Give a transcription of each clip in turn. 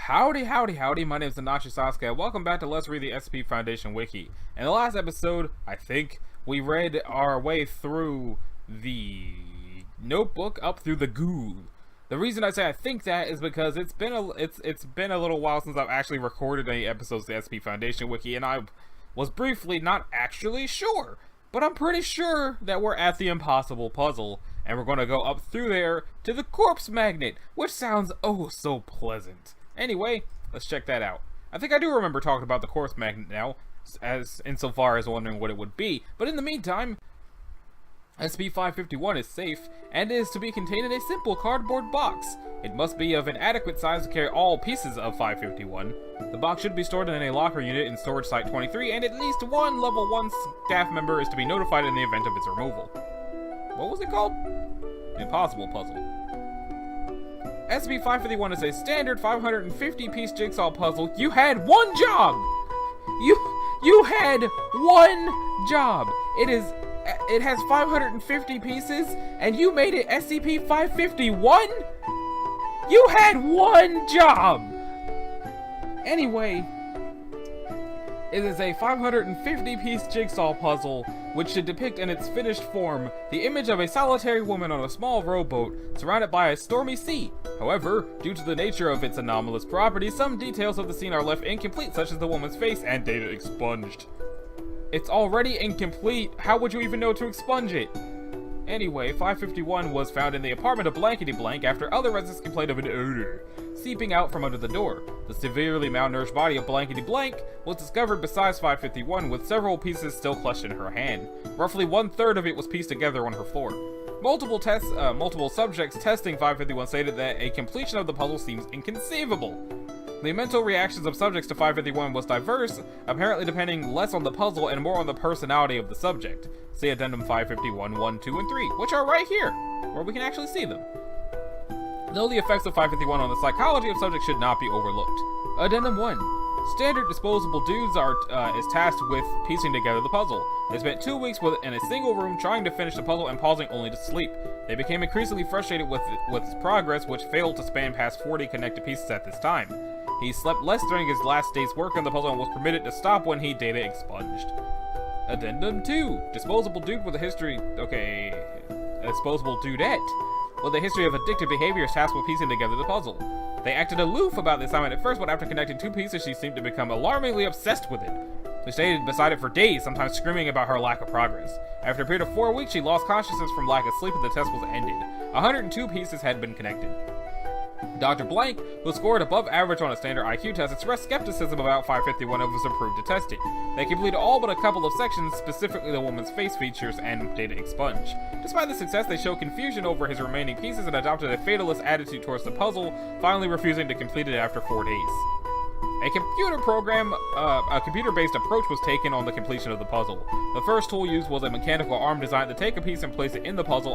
Howdy, howdy, howdy, my name is Anachi Sasuke, and welcome back to Let's Read the SCP Foundation Wiki. In the last episode, I think, we read our way through the notebook up through the goo. The reason I say I think that is because it's been a little while since I've actually recorded any episodes of the SCP Foundation Wiki, and I was briefly not actually sure. But I'm pretty sure that we're at the impossible puzzle, and we're going to go up through there to the corpse magnet, which sounds oh so pleasant. Anyway, let's check that out. I think I do remember talking about the corpse magnet now, as insofar as wondering what it would be, but in the meantime, SCP-551 is safe, and is to be contained in a simple cardboard box. It must be of an adequate size to carry all pieces of 551. The box should be stored in a locker unit in Storage Site 23, and at least one Level 1 staff member is to be notified in the event of its removal. What was it called? Impossible puzzle. SCP-551 is a standard 550-piece jigsaw puzzle. You had one job! You had one job! It has 550 pieces, and you made it SCP-551? You had one job! Anyway, it is a 550-piece jigsaw puzzle, which should depict in its finished form the image of a solitary woman on a small rowboat surrounded by a stormy sea. However, due to the nature of its anomalous properties, some details of the scene are left incomplete, such as the woman's face and data expunged. It's already incomplete. How would you even know to expunge it? Anyway, 551 was found in the apartment of Blankety Blank after other residents complained of an odor seeping out from under the door. The severely malnourished body of Blankety Blank was discovered beside 551 with several pieces still clutched in her hand. Roughly 1/3 of it was pieced together on her floor. Multiple subjects testing 551 stated that a completion of the puzzle seems inconceivable. The mental reactions of subjects to 551 was diverse, apparently depending less on the puzzle and more on the personality of the subject. See Addendum 551, 1, 2, and 3, which are right here, where we can actually see them. Though the effects of 551 on the psychology of subjects should not be overlooked. Addendum 1. Standard disposable dudes is tasked with piecing together the puzzle. They spent 2 weeks in a single room trying to finish the puzzle and pausing only to sleep. They became increasingly frustrated with its progress, which failed to span past 40 connected pieces at this time. He slept less during his last day's work on the puzzle and was permitted to stop when he data expunged. Addendum 2. Disposable dude with a history... a disposable dudette with a history of addictive behavior is tasked with piecing together the puzzle. They acted aloof about the assignment at first, but after connecting 2 pieces, she seemed to become alarmingly obsessed with it. She stayed beside it for days, sometimes screaming about her lack of progress. After a period of 4 weeks, she lost consciousness from lack of sleep and the test was ended. 102 pieces had been connected. Dr. Blank, who scored above average on a standard IQ test, expressed skepticism about 551 and was approved to test it. They completed all but a couple of sections, specifically the woman's face features and data expunge. Despite the success, they showed confusion over his remaining pieces and adopted a fatalist attitude towards the puzzle, finally refusing to complete it after 4 days. A computer-based approach was taken on the completion of the puzzle. The first tool used was a mechanical arm designed to take a piece and place it in the puzzle,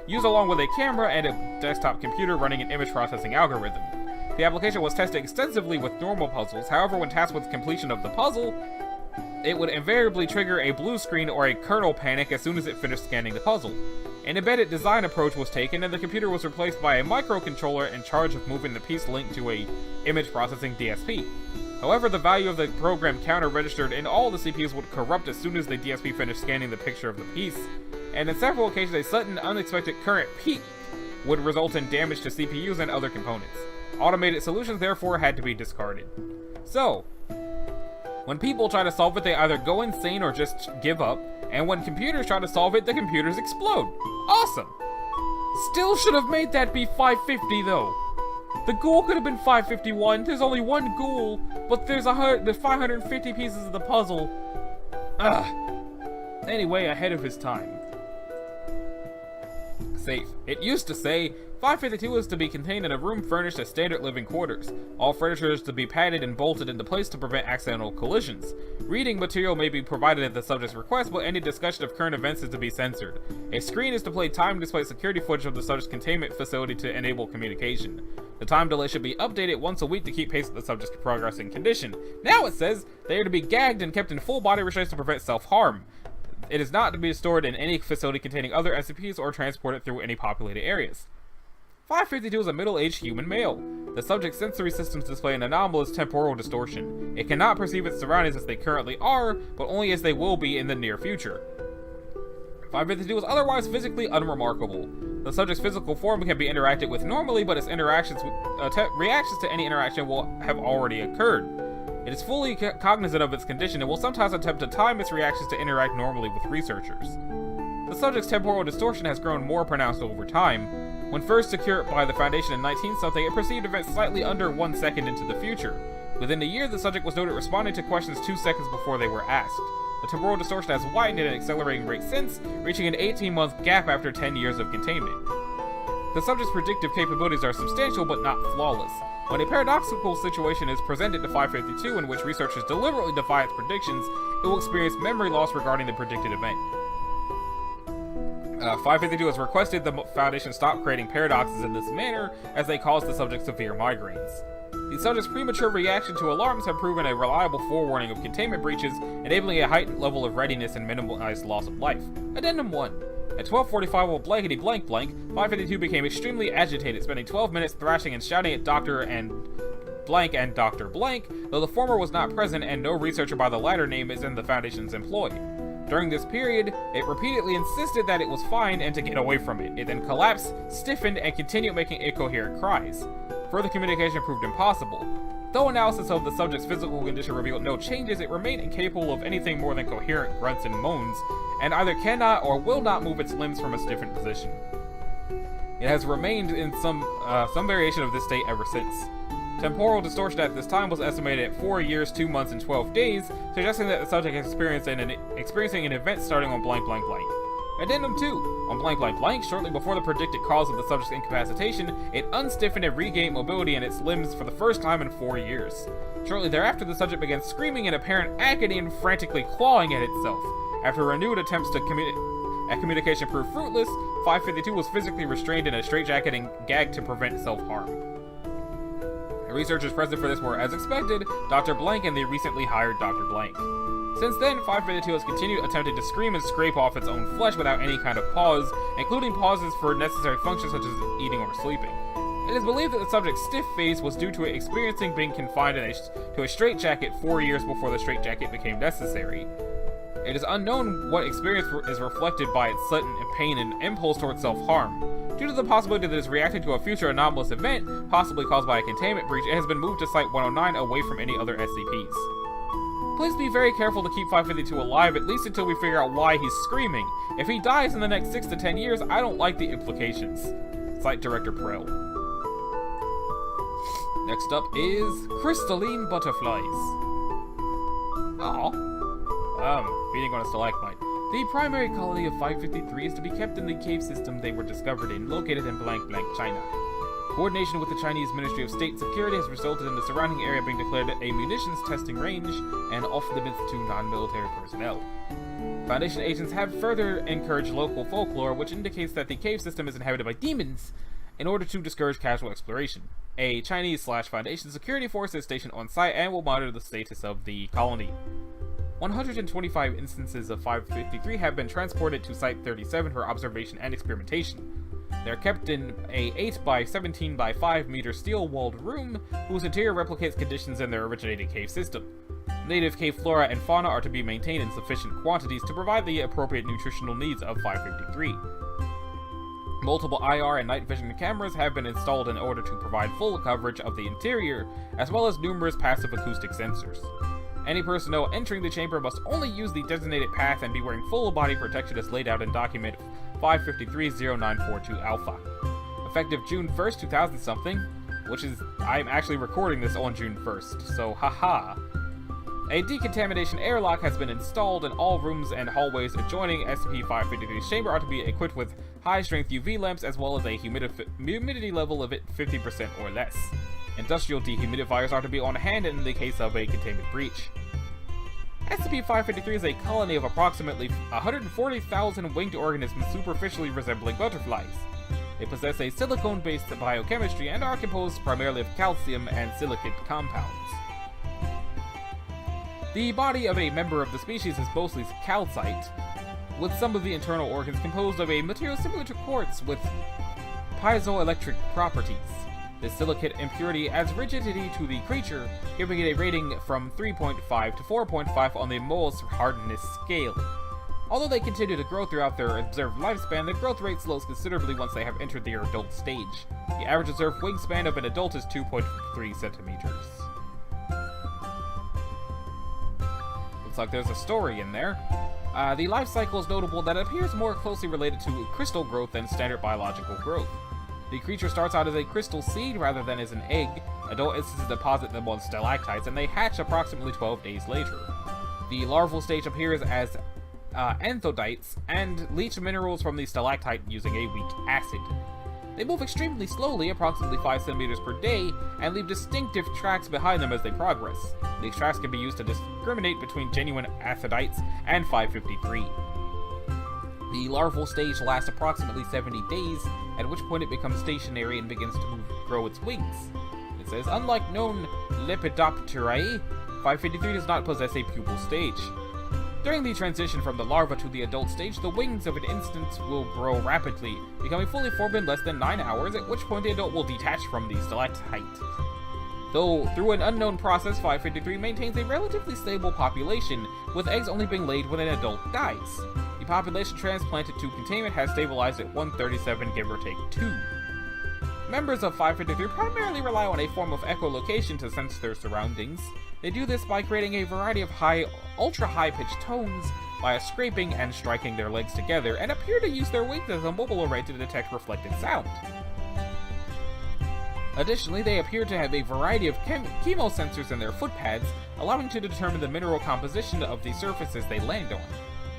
used along with a camera and a desktop computer running an image processing algorithm. The application was tested extensively with normal puzzles. However, when tasked with completion of the puzzle, it would invariably trigger a blue screen or a kernel panic as soon as it finished scanning the puzzle. An embedded design approach was taken, and the computer was replaced by a microcontroller in charge of moving the piece linked to a image processing DSP. However, the value of the program counter registered in all the CPUs would corrupt as soon as the DSP finished scanning the picture of the piece, and in several occasions a sudden, unexpected current peak would result in damage to CPUs and other components. Automated solutions therefore had to be discarded. So, when people try to solve it, they either go insane or just give up, and when computers try to solve it, the computers explode. Awesome! Still should have made that be 550 though. The ghoul could have been 551, there's only one ghoul, but there's 550 pieces of the puzzle. Ugh. Anyway, ahead of his time. Safe. It used to say 552 is to be contained in a room furnished as standard living quarters. All furniture is to be padded and bolted into place to prevent accidental collisions. Reading material may be provided at the subject's request, but any discussion of current events is to be censored. A screen is to play time display security footage of the subject's containment facility to enable communication. The time delay should be updated once a week to keep pace with the subject's progressing condition. Now it says they are to be gagged and kept in full body restraints to prevent self-harm. It is not to be stored in any facility containing other SCPs or transported through any populated areas. 552 is a middle-aged human male. The subject's sensory systems display an anomalous temporal distortion. It cannot perceive its surroundings as they currently are, but only as they will be in the near future. 552 is otherwise physically unremarkable. The subject's physical form can be interacted with normally, but its reactions to any interaction will have already occurred. It is fully cognizant of its condition and will sometimes attempt to time its reactions to interact normally with researchers. The subject's temporal distortion has grown more pronounced over time. When first secured by the Foundation in 19-something, it perceived events slightly under 1 second into the future. Within a year, the subject was noted responding to questions 2 seconds before they were asked. The temporal distortion has widened at an accelerating rate since, reaching an 18-month gap after 10 years of containment. The subject's predictive capabilities are substantial but not flawless. When a paradoxical situation is presented to 552 in which researchers deliberately defy its predictions, it will experience memory loss regarding the predicted event. 552 has requested the Foundation stop creating paradoxes in this manner, as they cause the subject severe migraines. The subject's premature reaction to alarms have proven a reliable forewarning of containment breaches, enabling a heightened level of readiness and minimized loss of life. Addendum 1. At 12:45 while blankety blank blank, 552 became extremely agitated, spending 12 minutes thrashing and shouting at Dr. and Blank and Dr. Blank, though the former was not present and no researcher by the latter name is in the Foundation's employ. During this period, it repeatedly insisted that it was fine and to get away from it. It then collapsed, stiffened, and continued making incoherent cries. Further communication proved impossible. Though analysis of the subject's physical condition revealed no changes, it remained incapable of anything more than coherent grunts and moans, and either cannot or will not move its limbs from a stiffened position. It has remained in some variation of this state ever since. Temporal distortion at this time was estimated at 4 years, 2 months, and 12 days, suggesting that the subject is experiencing an event starting on blank blank blank. Addendum 2. On blank blank blank, shortly before the predicted cause of the subject's incapacitation, it unstiffened and regained mobility in its limbs for the first time in 4 years. Shortly thereafter, the subject began screaming in apparent agony and frantically clawing at itself. After renewed attempts to communication proved fruitless, 552 was physically restrained in a straitjacket and gagged to prevent self-harm. The researchers present for this were, as expected, Dr. Blank and the recently hired Dr. Blank. Since then, 552 has continued attempting to scream and scrape off its own flesh without any kind of pause, including pauses for necessary functions such as eating or sleeping. It is believed that the subject's stiff face was due to it experiencing being confined to a straitjacket 4 years before the straitjacket became necessary. It is unknown what experience is reflected by its sudden pain and impulse towards self-harm. Due to the possibility that it is reacting to a future anomalous event, possibly caused by a containment breach, it has been moved to Site 109 away from any other SCPs. Please be very careful to keep 552 alive, at least until we figure out why he's screaming. If he dies in the next 6 to 10 years, I don't like the implications. Site Director Prell. Next up is crystalline butterflies. Aww. Feeding on a stalagmite. The primary colony of 553 is to be kept in the cave system they were discovered in, located in blank blank China. Coordination with the Chinese Ministry of State Security has resulted in the surrounding area being declared a munitions testing range and off-limits to non-military personnel. Foundation agents have further encouraged local folklore, which indicates that the cave system is inhabited by demons, in order to discourage casual exploration. A Chinese/Foundation security force is stationed on site and will monitor the status of the colony. 125 instances of 553 have been transported to Site 37 for observation and experimentation. They are kept in a 8 by 17 by 5 meter steel-walled room, whose interior replicates conditions in their originating cave system. Native cave flora and fauna are to be maintained in sufficient quantities to provide the appropriate nutritional needs of 553. Multiple IR and night vision cameras have been installed in order to provide full coverage of the interior, as well as numerous passive acoustic sensors. Any personnel entering the chamber must only use the designated path and be wearing full body protection as laid out in document 553-0942 Alpha. Effective June 1st, 2000-something, which is, I'm actually recording this on June 1st, so haha. A decontamination airlock has been installed in all rooms and hallways adjoining SCP-553's chamber are to be equipped with high-strength UV lamps as well as a humidity level of 50% or less. Industrial dehumidifiers are to be on hand in the case of a containment breach. SCP-553 is a colony of approximately 140,000 winged organisms superficially resembling butterflies. They possess a silicone-based biochemistry and are composed primarily of calcium and silicate compounds. The body of a member of the species is mostly calcite, with some of the internal organs composed of a material similar to quartz with piezoelectric properties. This silicate impurity adds rigidity to the creature, giving it a rating from 3.5 to 4.5 on the Mohs hardness scale. Although they continue to grow throughout their observed lifespan, the growth rate slows considerably once they have entered their adult stage. The average observed wingspan of an adult is 2.3 centimeters. Looks like there's a story in there. The life cycle is notable that it appears more closely related to crystal growth than standard biological growth. The creature starts out as a crystal seed rather than as an egg. Adult instances deposit them on stalactites, and they hatch approximately 12 days later. The larval stage appears as anthodites and leach minerals from the stalactite using a weak acid. They move extremely slowly, approximately 5 centimeters per day, and leave distinctive tracks behind them as they progress. These tracks can be used to discriminate between genuine anthodites and 553. The larval stage lasts approximately 70 days, at which point it becomes stationary and begins to grow its wings. It says, unlike known Lepidopterae, 553 does not possess a pupal stage. During the transition from the larva to the adult stage, the wings of an insect will grow rapidly, becoming fully formed in less than 9 hours, at which point the adult will detach from the stalactite. Though, through an unknown process, 553 maintains a relatively stable population, with eggs only being laid when an adult dies. The population transplanted to containment has stabilized at 137, give or take 2. Members of 553 primarily rely on a form of echolocation to sense their surroundings. They do this by creating a variety of ultra-high-pitched tones via scraping and striking their legs together, and appear to use their wings as a mobile array to detect reflected sound. Additionally, they appear to have a variety of chemosensors in their foot pads, allowing to determine the mineral composition of the surfaces they land on.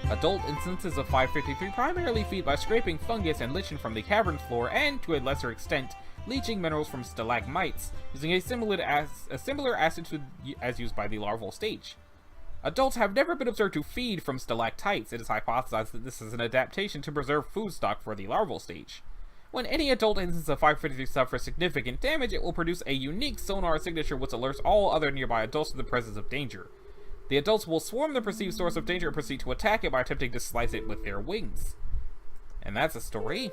Adult instances of 553 primarily feed by scraping fungus and lichen from the cavern floor, and, to a lesser extent, leaching minerals from stalagmites, using a similar acid as used by the larval stage. Adults have never been observed to feed from stalactites. It is hypothesized that this is an adaptation to preserve food stock for the larval stage. When any adult instance of 553 suffers significant damage, it will produce a unique sonar signature which alerts all other nearby adults to the presence of danger. The adults will swarm the perceived source of danger and proceed to attack it by attempting to slice it with their wings. And that's a story.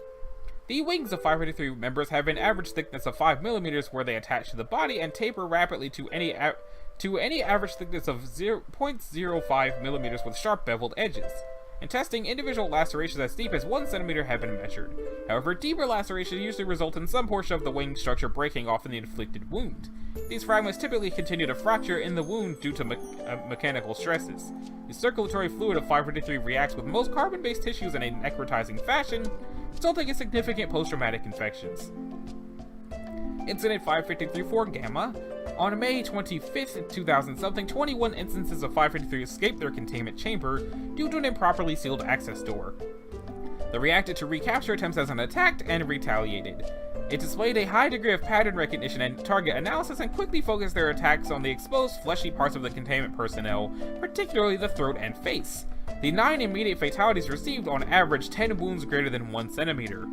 The wings of 553 members have an average thickness of 5 millimeters where they attach to the body and taper rapidly to any average thickness of 0.05 millimeters with sharp beveled edges. In testing, individual lacerations as deep as 1 centimeter have been measured. However, deeper lacerations usually result in some portion of the wing structure breaking off in the inflicted wound. These fragments typically continue to fracture in the wound due to mechanical stresses. The circulatory fluid of 553 reacts with most carbon-based tissues in a necrotizing fashion, resulting in significant post-traumatic infections. Incident 553-4 Gamma. On May 25th, 2000-something, 21 instances of 553 escaped their containment chamber due to an improperly sealed access door. They reacted to recapture attempts as an attack and retaliated. It displayed a high degree of pattern recognition and target analysis and quickly focused their attacks on the exposed fleshy parts of the containment personnel, particularly the throat and face. The 9 immediate fatalities received on average 10 wounds greater than 1 centimeter.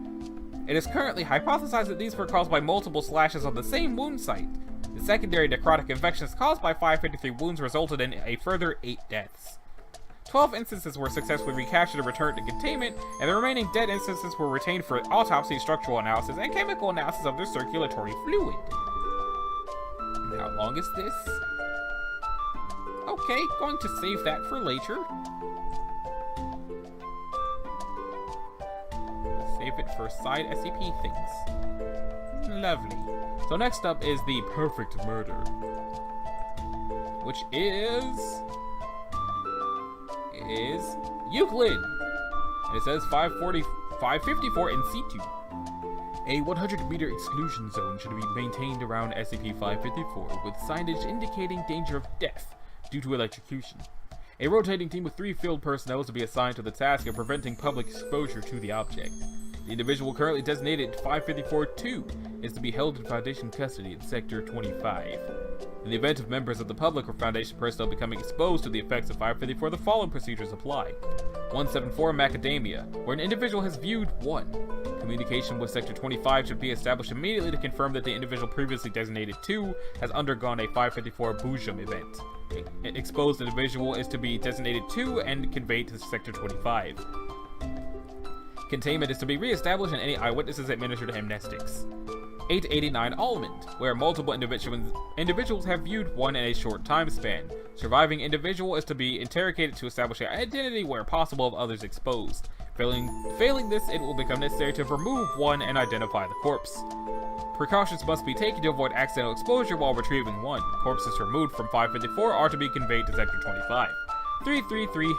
It is currently hypothesized that these were caused by multiple slashes on the same wound site. The secondary necrotic infections caused by 553 wounds resulted in a further 8 deaths. 12 instances were successfully recaptured and returned to containment, and the remaining dead instances were retained for autopsy, structural analysis, and chemical analysis of their circulatory fluid. And how long is this? Okay, going to save that for later. Save it for side SCP things. Lovely. So next up is the perfect murder, which is Euclid. And it says 554 in situ. A 100-meter exclusion zone should be maintained around SCP-554 with signage indicating danger of death due to electrocution. A rotating team with 3 field personnel is to be assigned to the task of preventing public exposure to the object. The individual currently designated 554-2 is to be held in Foundation custody in Sector 25. In the event of members of the public or Foundation personnel becoming exposed to the effects of 554, the following procedures apply. 174 Macadamia, where an individual has viewed 1. Communication with Sector 25 should be established immediately to confirm that the individual previously designated 2 has undergone a 554 Boojum event. An exposed individual is to be designated 2 and conveyed to Sector 25. Containment is to be re-established and any eyewitnesses administered amnestics. 889 Almond, where multiple individuals have viewed one in a short time span. Surviving individual is to be interrogated to establish an identity where possible of others exposed. Failing this, it will become necessary to remove one and identify the corpse. Precautions must be taken to avoid accidental exposure while retrieving one. Corpses removed from 554 are to be conveyed to Sector 25. 333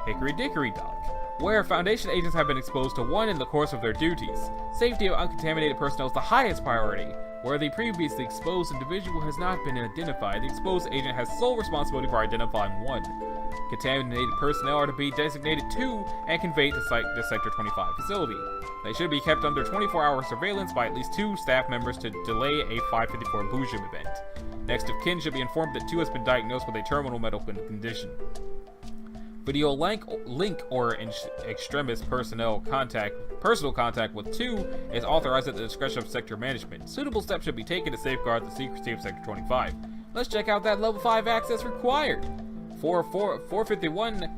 Hickory Dickory Dock, where Foundation agents have been exposed to one in the course of their duties. Safety of uncontaminated personnel is the highest priority. Where the previously exposed individual has not been identified, the exposed agent has sole responsibility for identifying one. Contaminated personnel are to be designated to and conveyed to the Sector 25 facility. They should be kept under 24-hour surveillance by at least 2 staff members to delay a 554 Boojum event. Next of kin should be informed that 2 has been diagnosed with a terminal medical condition. Video link or extremis personal contact with 2 is authorized at the discretion of sector management. Suitable steps should be taken to safeguard the secrecy of Sector 25. Let's check out that level 5 access required. 451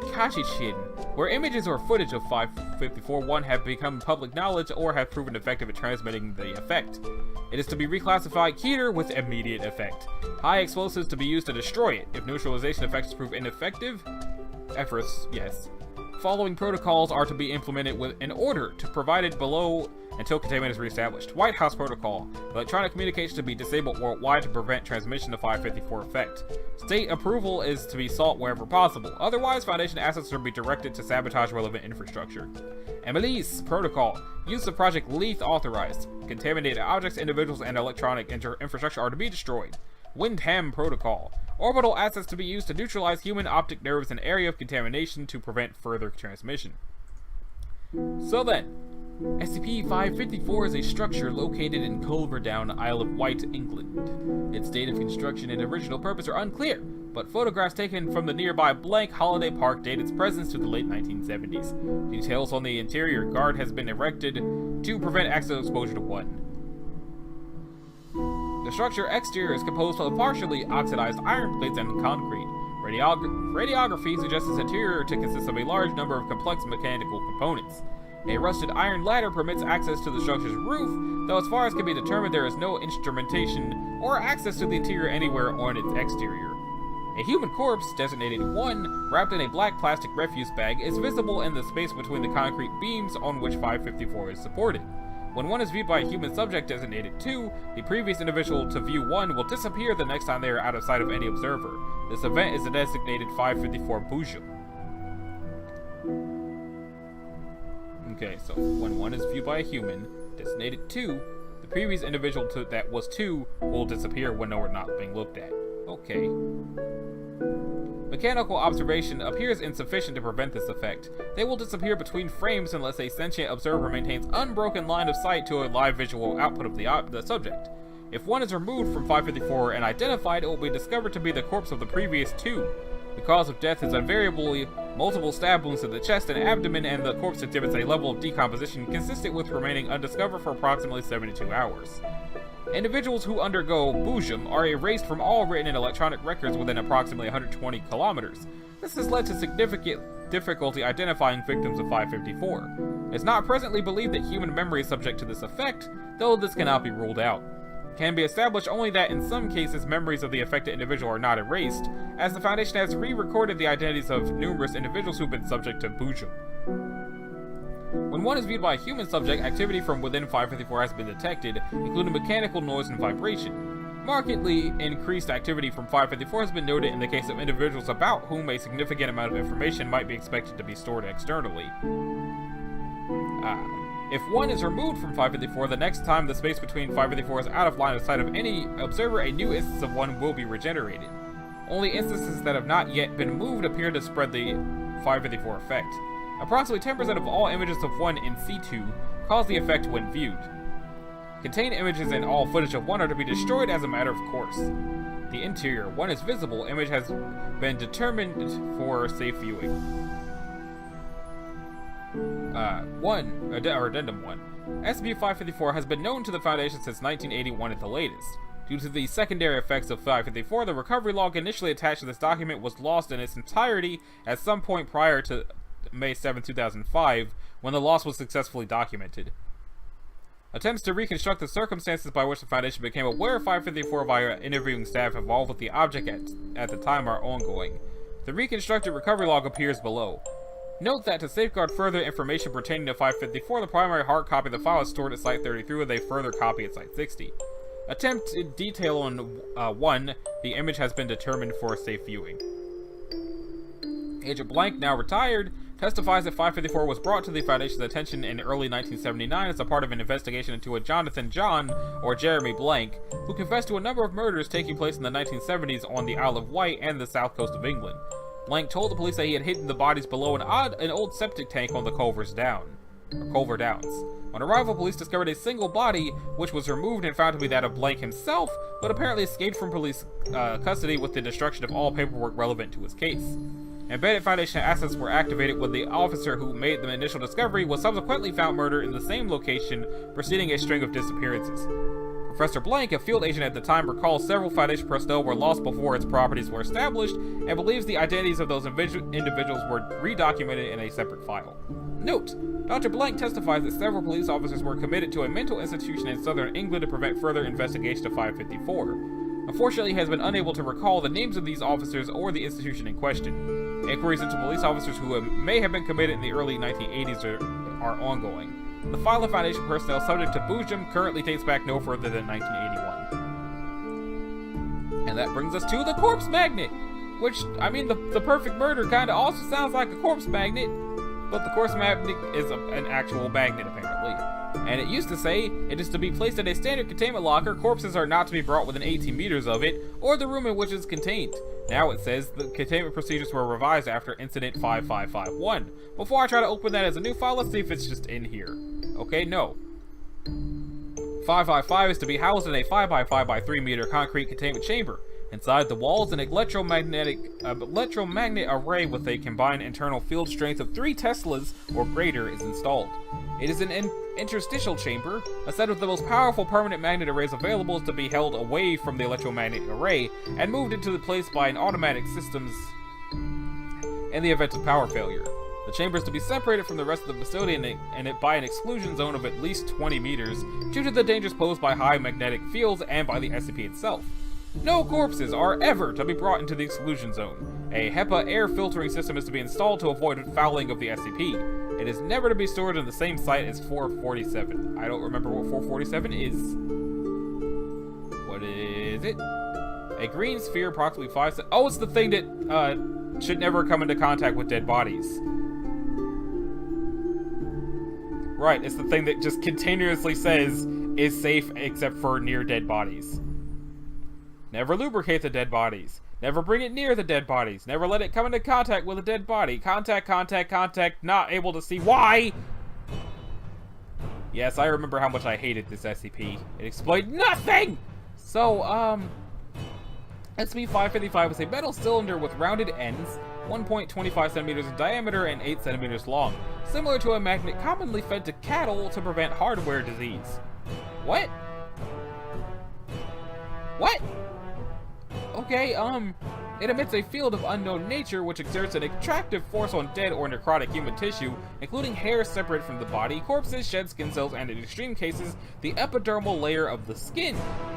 Kachichin, where images or footage of 554-1 have become public knowledge or have proven effective at transmitting the effect. It is to be reclassified Keter with immediate effect. High explosives to be used to destroy it. If neutralization effects prove ineffective, efforts, yes. Following protocols are to be implemented in order to provided below until containment is reestablished. White House Protocol. Electronic communication to be disabled worldwide to prevent transmission of 554 effect. State approval is to be sought wherever possible. Otherwise, Foundation assets are to be directed to sabotage relevant infrastructure. Emily's Protocol. Use of Project Leith authorized. Contaminated objects, individuals, and electronic infrastructure are to be destroyed. Windham Protocol. Orbital assets to be used to neutralize human optic nerves in area of contamination to prevent further transmission. So then, SCP-554 is a structure located in Culverdown, Isle of Wight, England. Its date of construction and original purpose are unclear, but photographs taken from the nearby Blank Holiday Park date its presence to the late 1970s. Details on the interior guard has been erected to prevent accidental exposure to one. The structure exterior is composed of partially oxidized iron plates and concrete. Radiography suggests its interior to consist of a large number of complex mechanical components. A rusted iron ladder permits access to the structure's roof, though as far as can be determined there is no instrumentation or access to the interior anywhere on its exterior. A human corpse, designated 1, wrapped in a black plastic refuse bag, is visible in the space between the concrete beams on which 554 is supported. When 1 is viewed by a human subject designated 2, the previous individual to view 1 will disappear the next time they are out of sight of any observer. This event is a designated 554 Boojum. Okay, so when 1 is viewed by a human, designated 2, the previous individual that was 2 will disappear when we're not being looked at. Okay. Mechanical observation appears insufficient to prevent this effect. They will disappear between frames unless a sentient observer maintains unbroken line of sight to a live visual output of the subject. If 1 is removed from 554 and identified, it will be discovered to be the corpse of the previous 2. The cause of death is invariably multiple stab wounds to the chest and abdomen, and the corpse exhibits a level of decomposition consistent with remaining undiscovered for approximately 72 hours. Individuals who undergo Boojum are erased from all written and electronic records within approximately 120 kilometers. This has led to significant difficulty identifying victims of 554. It is not presently believed that human memory is subject to this effect, though this cannot be ruled out. It can be established only that in some cases memories of the affected individual are not erased, as the Foundation has re-recorded the identities of numerous individuals who have been subject to Boojum. When 1 is viewed by a human subject, activity from within 554 has been detected, including mechanical noise and vibration. Markedly increased activity from 554 has been noted in the case of individuals about whom a significant amount of information might be expected to be stored externally. If 1 is removed from 554, the next time the space between 554 is out of line of sight of any observer, a new instance of 1 will be regenerated. Only instances that have not yet been moved appear to spread the 554 effect. Approximately 10% of all images of 1 in situ cause the effect when viewed. Contained images and all footage of 1 are to be destroyed as a matter of course. The interior, 1 is visible, image has been determined for safe viewing. Addendum 1. SCP-554 has been known to the Foundation since 1981 at the latest. Due to the secondary effects of 554, the recovery log initially attached to this document was lost in its entirety at some point prior to May 7, 2005, when the loss was successfully documented. Attempts to reconstruct the circumstances by which the Foundation became aware of 554 via interviewing staff involved with the object at the time are ongoing. The reconstructed recovery log appears below. Note that to safeguard further information pertaining to 554, the primary hard copy of the file is stored at Site 33 with a further copy at Site 60. Attempted detail on 1, the image has been determined for safe viewing. Agent Blank, now retired, testifies that 554 was brought to the Foundation's attention in early 1979 as a part of an investigation into a Jonathan John, or Jeremy Blank, who confessed to a number of murders taking place in the 1970s on the Isle of Wight and the south coast of England. Blank told the police that he had hidden the bodies below an old septic tank on the Culver Downs. On arrival, police discovered a single body, which was removed and found to be that of Blank himself, but apparently escaped from police custody with the destruction of all paperwork relevant to his case. Embedded Foundation assets were activated when the officer who made the initial discovery was subsequently found murdered in the same location, preceding a string of disappearances. Professor Blank, a field agent at the time, recalls several Foundation personnel were lost before its properties were established, and believes the identities of those individuals were redocumented in a separate file. Note: Dr. Blank testifies that several police officers were committed to a mental institution in southern England to prevent further investigation of 554. Unfortunately, he has been unable to recall the names of these officers or the institution in question. Inquiries into police officers who may have been committed in the early 1980s are ongoing. The file of Foundation personnel subject to Boojum currently dates back no further than 1981. And that brings us to the corpse magnet! Which, I mean, the perfect murder kinda also sounds like a corpse magnet, but the corpse magnet is an actual magnet, apparently. And it used to say, it is to be placed in a standard containment locker, corpses are not to be brought within 18 meters of it, or the room in which it is contained. Now it says the containment procedures were revised after Incident 5551. Before I try to open that as a new file, let's see if it's just in here. Okay, no. 555 is to be housed in a 5x5 by 3 meter concrete containment chamber. Inside the walls, an electromagnet array with a combined internal field strength of 3 Teslas or greater is installed. It is an interstitial chamber. A set of the most powerful permanent magnet arrays available is to be held away from the electromagnetic array and moved into the place by an automatic systems in the event of power failure. The chamber is to be separated from the rest of the facility and by an exclusion zone of at least 20 meters due to the dangers posed by high magnetic fields and by the SCP itself. No corpses are ever to be brought into the exclusion zone. A HEPA air filtering system is to be installed to avoid fouling of the SCP. It is never to be stored in the same site as 447. I don't remember what 447 is. What is it? A green sphere approximately 5 cm. Oh, it's the thing that should never come into contact with dead bodies. Right, it's the thing that just continuously says is safe except for near dead bodies. Never lubricate the dead bodies. Never bring it near the dead bodies. Never let it come into contact with a dead body. Contact, not able to see why! Yes, I remember how much I hated this SCP. It explained nothing! So, SCP-555 is a metal cylinder with rounded ends, 1.25 centimeters in diameter and 8 centimeters long, similar to a magnet commonly fed to cattle to prevent hardware disease. What? What? Okay, it emits a field of unknown nature which exerts an attractive force on dead or necrotic human tissue, including hair separated from the body, corpses, shed skin cells, and in extreme cases, the epidermal layer of the skin.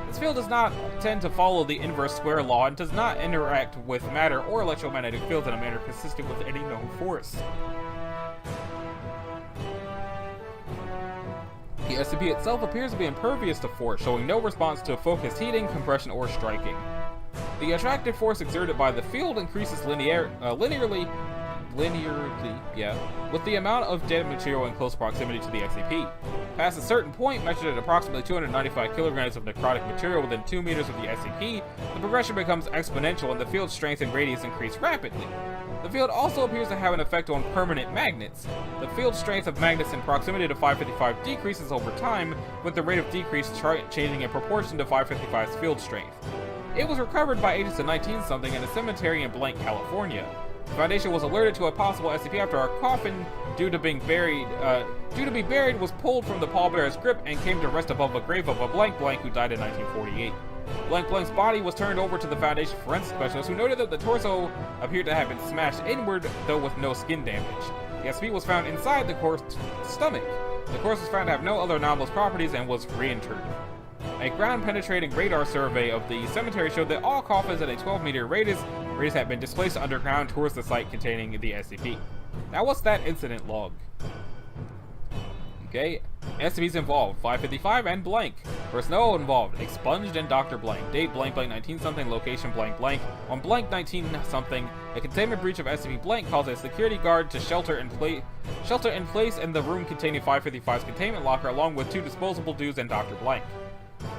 This field does not tend to follow the inverse square law and does not interact with matter or electromagnetic fields in a manner consistent with any known force. The SCP itself appears to be impervious to force, showing no response to focused heating, compression, or striking. The attractive force exerted by the field increases linearly, with the amount of dead material in close proximity to the SCP. Past a certain point, measured at approximately 295 kilograms of necrotic material within 2 meters of the SCP, the progression becomes exponential and the field's strength and radius increase rapidly. The field also appears to have an effect on permanent magnets. The field strength of magnets in proximity to 555 decreases over time, with the rate of decrease changing in proportion to 555's field strength. It was recovered by agents in 19-something in a cemetery in Blank, California. The Foundation was alerted to a possible SCP after a coffin due to be buried was pulled from the pallbearer's grip and came to rest above a grave of a Blank who died in 1948. Blank's body was turned over to the Foundation forensic specialist, who noted that the torso appeared to have been smashed inward, though with no skin damage. The SCP was found inside the corpse's stomach. The corpse was found to have no other anomalous properties and was reinterred. A ground-penetrating radar survey of the cemetery showed that all coffins at a 12-meter radius had been displaced underground towards the site containing the SCP. Now what's that incident log? Okay, SCPs involved, 555 and blank. Personnel involved, expunged and Dr. Blank. Date blank blank 19 something, location blank blank. On blank 19 something, a containment breach of SCP blank caused a security guard to shelter in place in the room containing 555's containment locker along with 2 disposable dudes and Dr. Blank.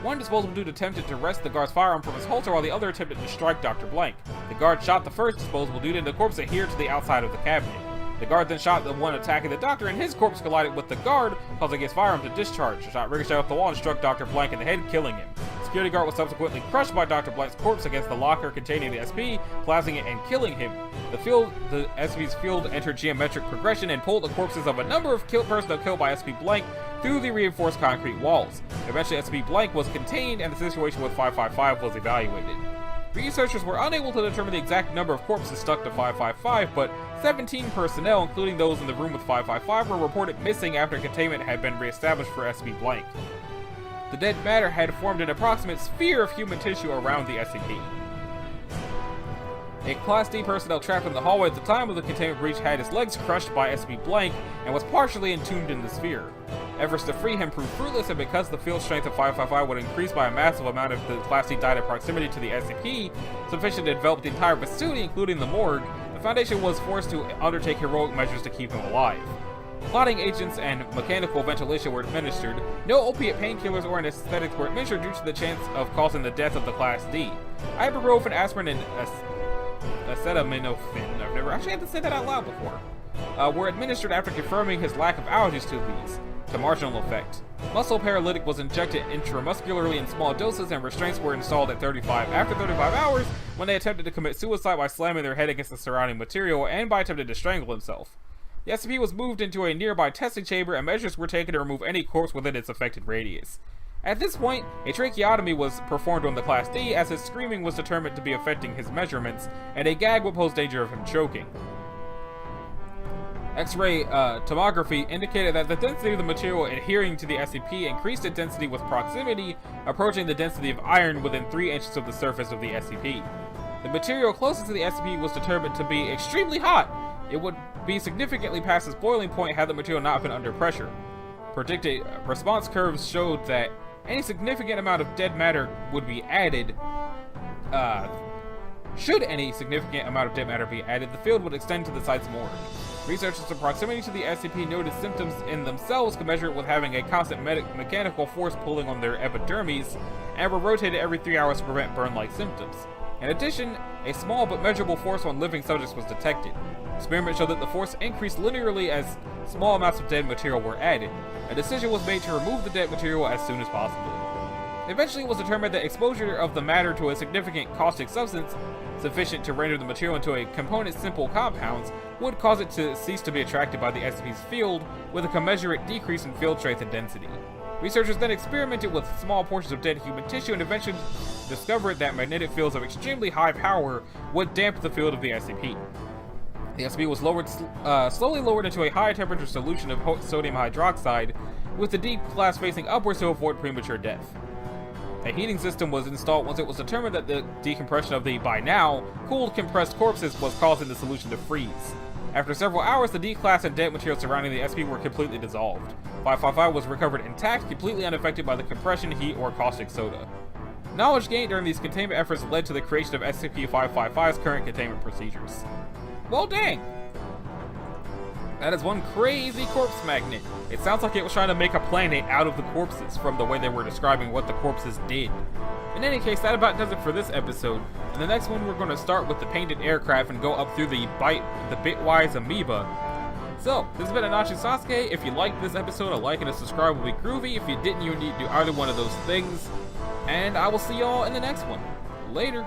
One disposable dude attempted to wrest the guard's firearm from his holster while the other attempted to strike Dr. Blank. The guard shot the first disposable dude and the corpse adhered to the outside of the cabinet. The guard then shot the one attacking the doctor and his corpse collided with the guard, causing his firearm to discharge. The shot ricocheted off the wall and struck Dr. Blank in the head, killing him. The security guard was subsequently crushed by Dr. Blank's corpse against the locker containing the SP, plasming it and killing him. The SCP's field entered geometric progression and pulled the corpses of a number of personnel killed by SP Blank through the reinforced concrete walls. Eventually SP Blank was contained and the situation with 555 was evaluated. Researchers were unable to determine the exact number of corpses stuck to 555, but 17 personnel, including those in the room with 555, were reported missing after containment had been reestablished for SP Blank. The dead matter had formed an approximate sphere of human tissue around the SCP. A Class D personnel trapped in the hallway at the time of the containment breach had his legs crushed by SP Blank and was partially entombed in the sphere. Efforts to free him proved fruitless, and because the field strength of 555 would increase by a massive amount if the Class D died in proximity to the SCP, sufficient to develop the entire facility, including the morgue, the Foundation was forced to undertake heroic measures to keep him alive. Clotting agents and mechanical ventilation were administered. No opiate painkillers or anesthetics were administered due to the chance of causing the death of the Class D. Ibuprofen, aspirin, and acetaminophen, I've never actually had to say that out loud before, were administered after confirming his lack of allergies to these, to marginal effect. Muscle paralytic was injected intramuscularly in small doses, and restraints were installed after 35 hours when they attempted to commit suicide by slamming their head against the surrounding material and by attempting to strangle himself. The SCP was moved into a nearby testing chamber, and measures were taken to remove any corpse within its affected radius. At this point, a tracheotomy was performed on the Class D, as his screaming was determined to be affecting his measurements, and a gag would pose danger of him choking. X-ray tomography indicated that the density of the material adhering to the SCP increased in density with proximity, approaching the density of iron within 3 inches of the surface of the SCP. The material closest to the SCP was determined to be extremely hot. It would be significantly past its boiling point had the material not been under pressure. Predicted response curves showed that any significant amount of dead matter would be added. Should any significant amount of dead matter be added, the field would extend to the site's morgue. Researchers in proximity to the SCP noted symptoms in themselves commensurate with having a constant mechanical force pulling on their epidermis, and were rotated every 3 hours to prevent burn-like symptoms. In addition, a small but measurable force on living subjects was detected. Experiments showed that the force increased linearly as small amounts of dead material were added. A decision was made to remove the dead material as soon as possible. Eventually, it was determined that exposure of the matter to a significant caustic substance, sufficient to render the material into a component simple compounds, would cause it to cease to be attracted by the SCP's field, with a commensurate decrease in field strength and density. Researchers then experimented with small portions of dead human tissue and eventually discovered that magnetic fields of extremely high power would dampen the field of the SCP. The SCP was slowly lowered into a high temperature solution of sodium hydroxide, with the D class facing upwards to avoid premature death. A heating system was installed once it was determined that the decompression of the, by now, cooled compressed corpses was causing the solution to freeze. After several hours, the D-class and dead material surrounding the SCP were completely dissolved. 555 was recovered intact, completely unaffected by the compression, heat, or caustic soda. Knowledge gained during these containment efforts led to the creation of SCP-555's current containment procedures. Well, dang! That is one crazy corpse magnet. It sounds like it was trying to make a planet out of the corpses from the way they were describing what the corpses did. In any case, that about does it for this episode. In the next one, we're going to start with the painted aircraft and go up through the bitwise amoeba. So, this has been Anachi Sasuke. If you liked this episode, a like and a subscribe will be groovy. If you didn't, you need to do either one of those things. And I will see y'all in the next one. Later.